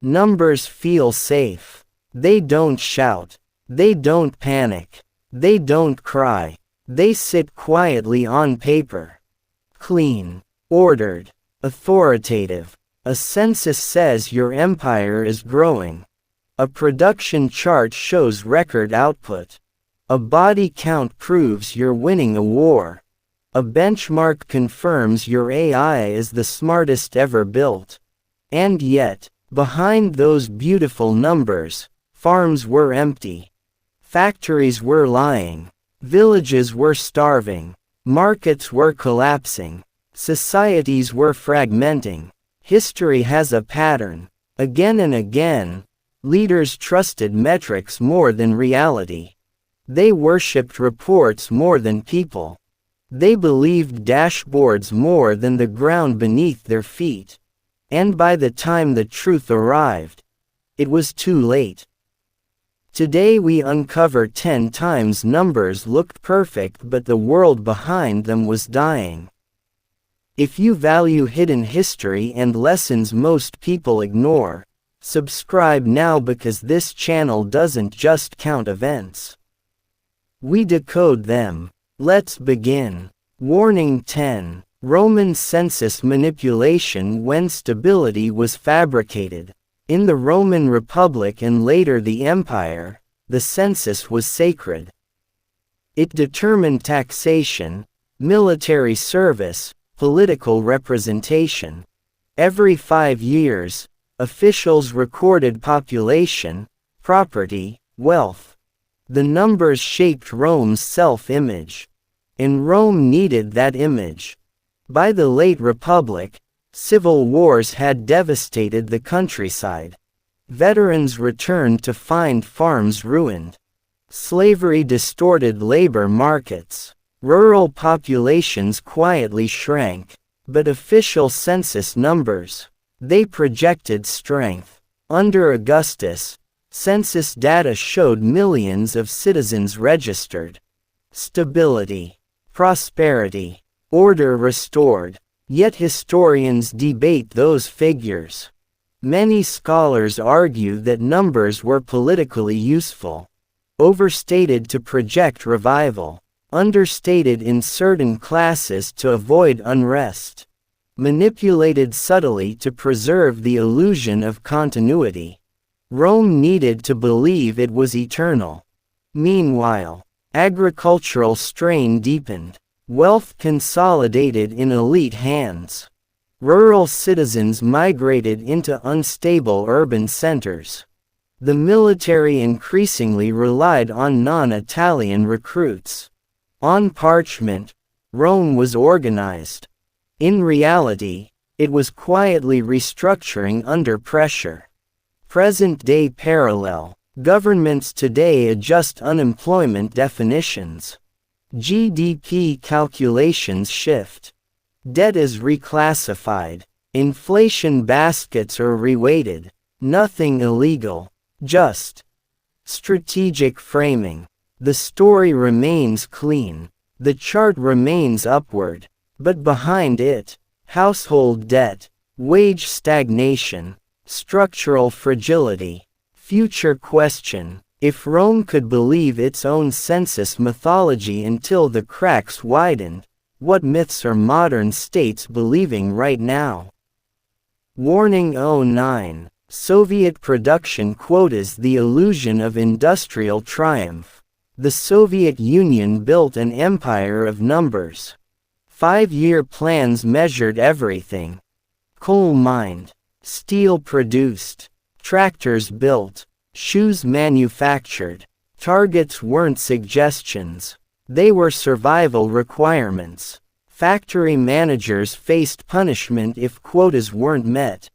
Numbers feel safe. They don't shout. They don't panic. They don't cry. They sit quietly on paper. Clean, ordered, authoritative. A census says your empire is growing. A production chart shows record output. A body count proves you're winning a war. A benchmark confirms your AI is the smartest ever built. And yet, behind those beautiful numbers, farms were empty. Factories were lying. Villages were starving. Markets were collapsing. Societies were fragmenting. History has a pattern. Again and again, leaders trusted metrics more than reality. They worshipped reports more than people. They believed dashboards more than the ground beneath their feet. And by the time the truth arrived, it was too late. Today we uncover 10 times numbers looked perfect but the world behind them was dying. If you value hidden history and lessons most people ignore, subscribe now because this channel doesn't just count events. We decode them. Let's begin. Warning 10. Roman census manipulation when stability was fabricated. In the Roman Republic and later the Empire, the census was sacred. It determined taxation, military service, political representation. Every 5 years, officials recorded population, property, wealth. The numbers shaped Rome's self-image. And Rome needed that image. By the late Republic, civil wars had devastated the countryside. Veterans returned to find farms ruined. Slavery distorted labor markets. Rural populations quietly shrank. But official census numbers, they projected strength. Under Augustus, census data showed millions of citizens registered. Stability, prosperity, order restored. Yet historians debate those figures. Many scholars argue that numbers were politically useful. Overstated to project revival. Understated in certain classes to avoid unrest. Manipulated subtly to preserve the illusion of continuity. Rome needed to believe it was eternal. Meanwhile, agricultural strain deepened. Wealth consolidated in elite hands. Rural citizens migrated into unstable urban centers. The military increasingly relied on non-Italian recruits. On parchment, Rome was organized. In reality, it was quietly restructuring under pressure. Present-day parallel. Governments today adjust unemployment definitions. GDP calculations shift. Debt is reclassified. Inflation baskets are reweighted. Nothing illegal. Just strategic framing. The story remains clean. The chart remains upward. But behind it, household debt, wage stagnation, structural fragility. Future question. If Rome could believe its own census mythology until the cracks widened, what myths are modern states believing right now? Warning 09. Soviet production quotas. The illusion of industrial triumph. The Soviet Union built an empire of numbers. 5-year plans measured everything. Coal mined. Steel produced. Tractors built. Shoes manufactured. Targets weren't suggestions. They were survival requirements. Factory managers faced punishment if quotas weren't met.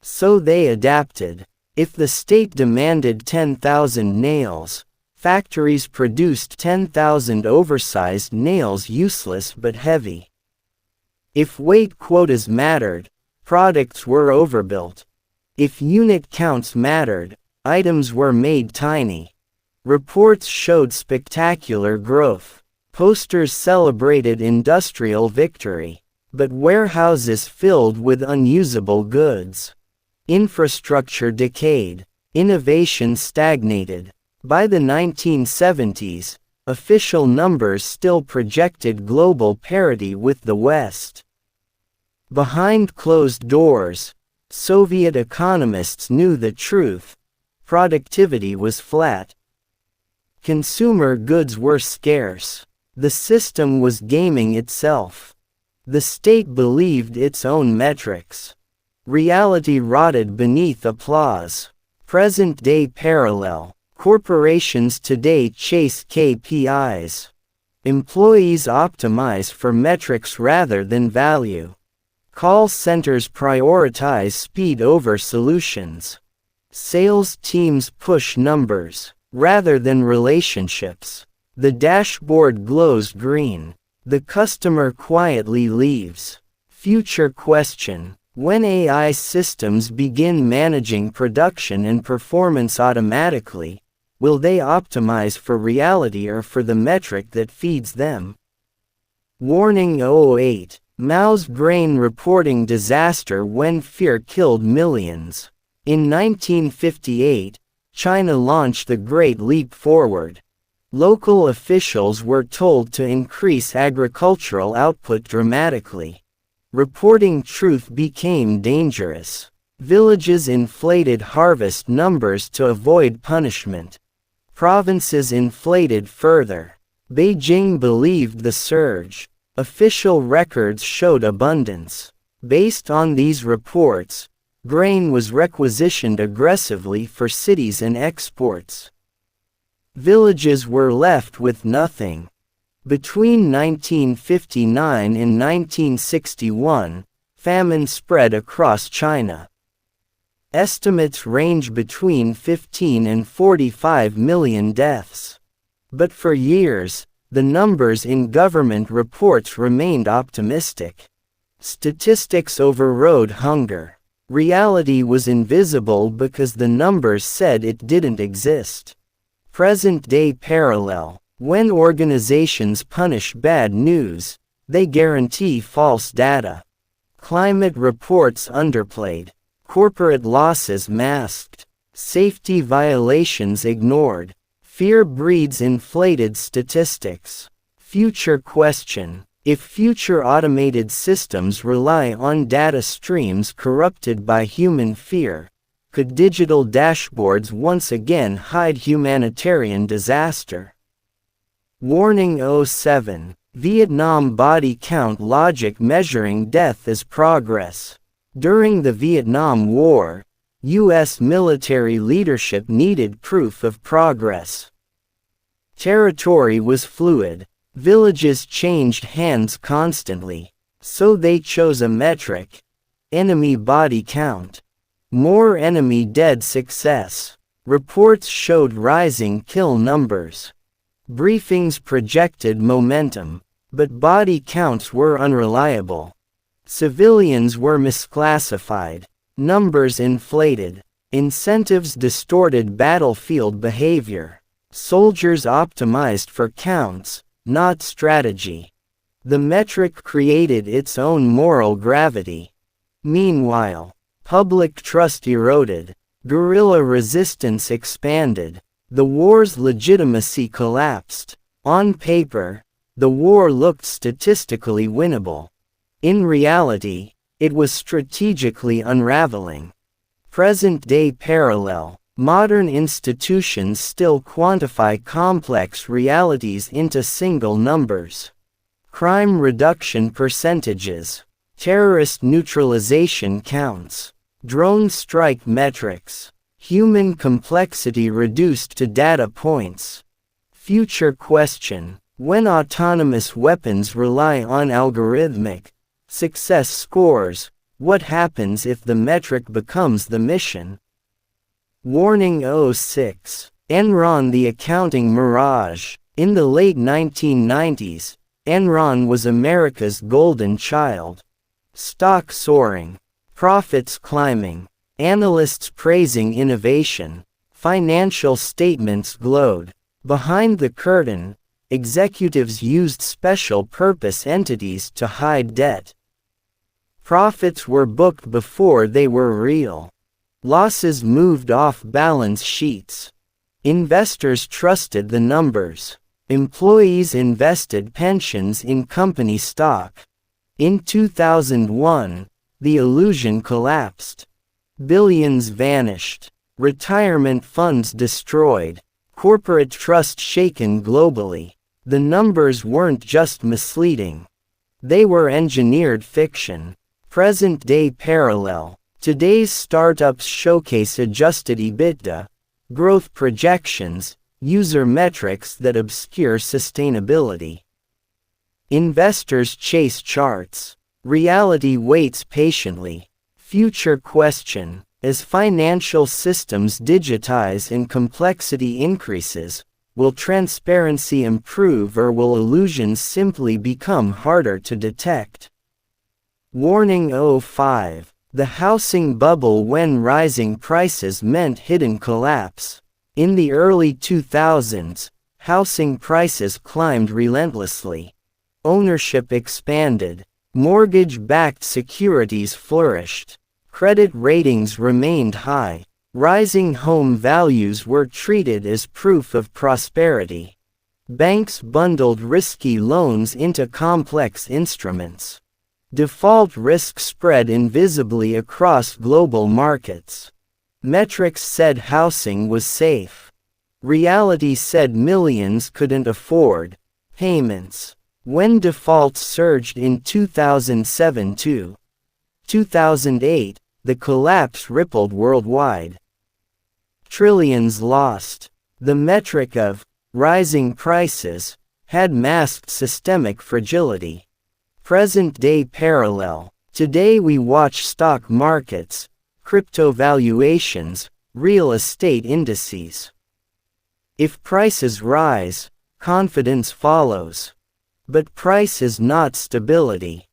So they adapted. If the state demanded 10,000 nails, factories produced 10,000 oversized nails, useless but heavy. If weight quotas mattered, products were overbuilt. If unit counts mattered, items were made tiny. Reports showed spectacular growth. Posters celebrated industrial victory. But warehouses filled with unusable goods. Infrastructure decayed. Innovation stagnated. By the 1970s, official numbers still projected global parity with the West. Behind closed doors, Soviet economists knew the truth. Productivity was flat. Consumer goods were scarce. The system was gaming itself. The state believed its own metrics. Reality rotted beneath applause. Present-day parallel. Corporations today chase KPIs. Employees optimize for metrics rather than value. Call centers prioritize speed over solutions. Sales teams push numbers rather than relationships. The dashboard glows green. The customer quietly leaves. Future question: when AI systems begin managing production and performance automatically, will they optimize for reality or for the metric that feeds them? Warning: 08. Mao's brain reporting disaster when fear killed millions. In 1958, China launched the Great Leap Forward. Local officials were told to increase agricultural output dramatically. Reporting truth became dangerous. Villages inflated harvest numbers to avoid punishment. Provinces inflated further. Beijing believed the surge. Official records showed abundance. Based on these reports, grain was requisitioned aggressively for cities and exports. Villages were left with nothing. Between 1959 and 1961, famine spread across China. Estimates range between 15 and 45 million deaths. But for years, the numbers in government reports remained optimistic. Statistics overrode hunger. Reality was invisible because the numbers said it didn't exist. Present-day parallel: when organizations punish bad news, they guarantee false data. Climate reports underplayed. Corporate losses masked. Safety violations ignored. Fear breeds inflated statistics. Future question: if future automated systems rely on data streams corrupted by human fear, could digital dashboards once again hide humanitarian disaster? Warning: 07. Vietnam body count logic measuring death as progress. During the Vietnam War, U.S. military leadership needed proof of progress. Territory was fluid. Villages changed hands constantly. So they chose a metric: enemy body count. More enemy dead success. Reports showed rising kill numbers. Briefings projected momentum, but body counts were unreliable. Civilians were misclassified. Numbers inflated. Incentives distorted battlefield behavior. Soldiers optimized for counts, not strategy. The metric created its own moral gravity. Meanwhile, public trust eroded. Guerrilla resistance expanded. The war's legitimacy collapsed. On paper, the war looked statistically winnable. In reality, it was strategically unraveling. Present-day parallel: modern institutions still quantify complex realities into single numbers. Crime reduction percentages. Terrorist neutralization counts. Drone strike metrics. Human complexity reduced to data points. Future question: when autonomous weapons rely on algorithmic success scores, what happens if the metric becomes the mission? Warning: 06. Enron the accounting mirage. In the late 1990s, Enron was America's golden child. Stock soaring. Profits climbing. Analysts praising innovation. Financial statements glowed. Behind the curtain, executives used special purpose entities to hide debt. Profits were booked before they were real. Losses moved off balance sheets. Investors trusted the numbers. Employees invested pensions in company stock. In 2001, the illusion collapsed. Billions vanished. Retirement funds destroyed. Corporate trust shaken globally. The numbers weren't just misleading. They were engineered fiction. Present-day parallel. Today's startups showcase adjusted EBITDA, growth projections, user metrics that obscure sustainability. Investors chase charts. Reality waits patiently. Future question: as financial systems digitize and complexity increases, will transparency improve or will illusions simply become harder to detect? Warning: 05. The housing bubble, when rising prices meant hidden collapse. In the early 2000s, housing prices climbed relentlessly. Ownership expanded. Mortgage-backed securities flourished. Credit ratings remained high. Rising home values were treated as proof of prosperity. Banks bundled risky loans into complex instruments. Default risk spread invisibly across global markets. Metrics said housing was safe. Reality said millions couldn't afford payments. When defaults surged in 2007–2008, the collapse rippled worldwide. Trillions lost. The metric of rising prices had masked systemic fragility. Present-day parallel. Today we watch stock markets, crypto valuations, real estate indices. If prices rise, confidence follows. But price is not stability.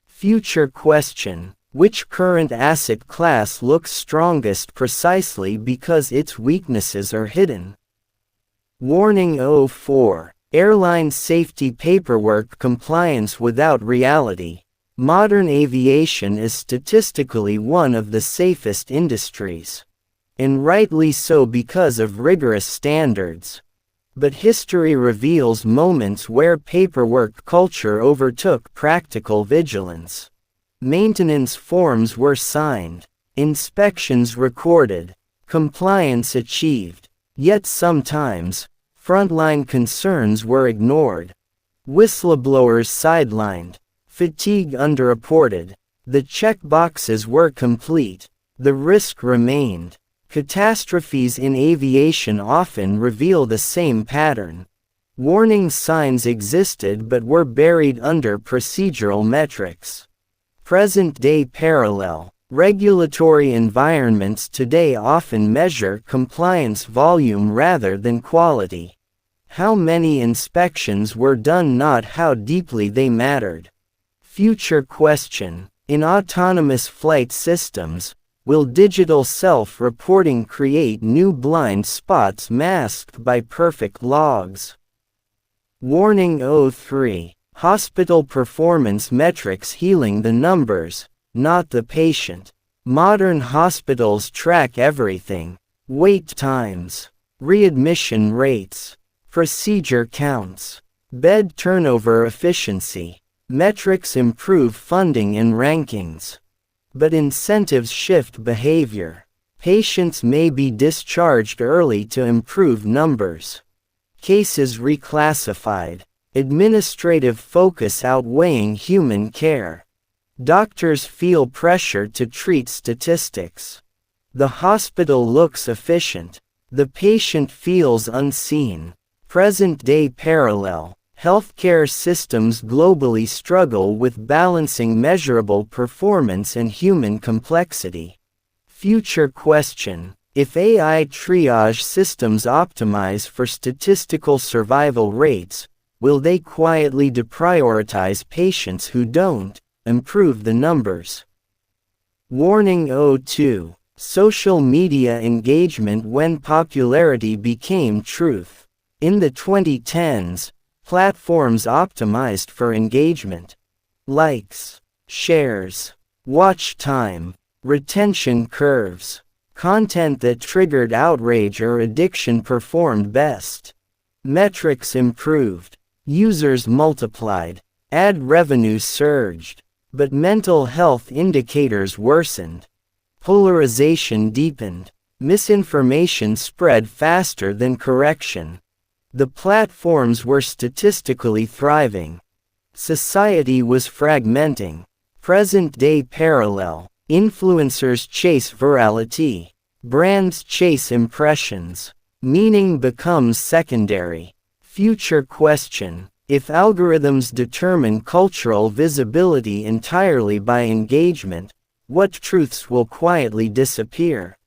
Future question: which current asset class looks strongest precisely because its weaknesses are hidden? Warning: 04. Airline safety paperwork compliance without reality. Modern aviation is statistically one of the safest industries. And rightly so because of rigorous standards. But history reveals moments where paperwork culture overtook practical vigilance. Maintenance forms were signed, inspections recorded, compliance achieved, yet sometimes, frontline concerns were ignored. Whistleblowers sidelined, fatigue underreported. The checkboxes were complete, the risk remained. Catastrophes in aviation often reveal the same pattern. Warning signs existed but were buried under procedural metrics. Present-day parallel. Regulatory environments today often measure compliance volume rather than quality. How many inspections were done, not how deeply they mattered. Future question: in autonomous flight systems, will digital self-reporting create new blind spots masked by perfect logs? Warning: 03. Hospital performance metrics healing the numbers, not the patient. Modern hospitals track everything: wait times, readmission rates, procedure counts, bed turnover efficiency. Metrics improve funding and rankings. But incentives shift behavior. Patients may be discharged early to improve numbers. Cases reclassified. Administrative focus outweighing human care. Doctors feel pressure to treat statistics. The hospital looks efficient. The patient feels unseen. Present-day parallel. Healthcare systems globally struggle with balancing measurable performance and human complexity. Future question: if AI triage systems optimize for statistical survival rates, will they quietly deprioritize patients who don't improve the numbers? Warning: 02. Social media engagement when popularity became truth. In the 2010s, platforms optimized for engagement. Likes, shares, watch time, retention curves. Content that triggered outrage or addiction performed best. Metrics improved. Users multiplied. Ad revenue surged. But mental health indicators worsened. Polarization deepened. Misinformation spread faster than correction. The platforms were statistically thriving. Society was fragmenting. Present-day parallel. Influencers chase virality. Brands chase impressions. Meaning becomes secondary. Future question: if algorithms determine cultural visibility entirely by engagement, what truths will quietly disappear?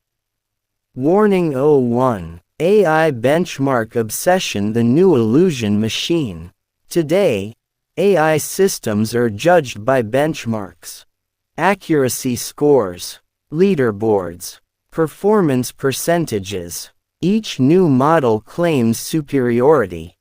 Warning 01. AI benchmark obsession, the new illusion machine. Today, AI systems are judged by benchmarks. Accuracy scores. Leaderboards. Performance percentages. Each new model claims superiority.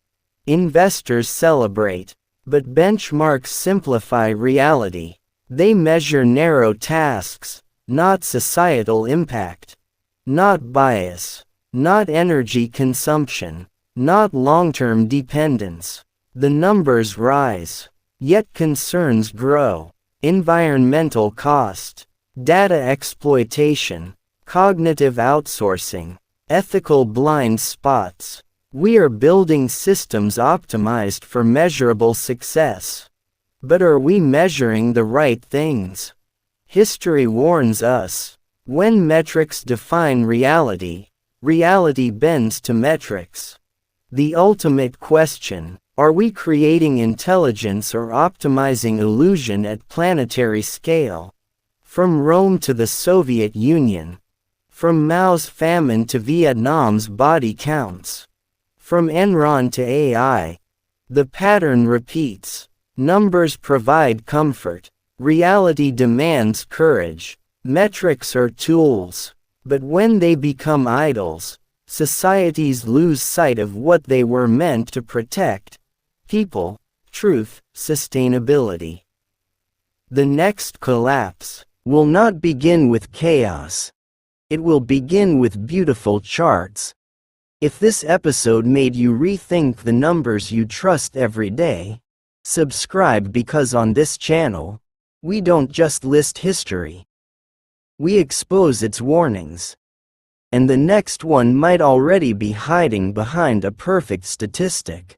Investors celebrate. But benchmarks simplify reality. They measure narrow tasks, not societal impact. Not bias. Not energy consumption. Not long-term dependence. The numbers rise. Yet concerns grow. Environmental cost. Data exploitation. Cognitive outsourcing. Ethical blind spots. We are building systems optimized for measurable success. But are we measuring the right things? History warns us. When metrics define reality, reality bends to metrics. The ultimate question: are we creating intelligence or optimizing illusion at planetary scale? From Rome to the Soviet Union. From Mao's famine to Vietnam's body counts. From Enron to AI. The pattern repeats. Numbers provide comfort. Reality demands courage. Metrics are tools. But when they become idols, societies lose sight of what they were meant to protect: people, truth, sustainability. The next collapse will not begin with chaos. It will begin with beautiful charts. If this episode made you rethink the numbers you trust every day, subscribe, because on this channel, we don't just list history. We expose its warnings. And the next one might already be hiding behind a perfect statistic.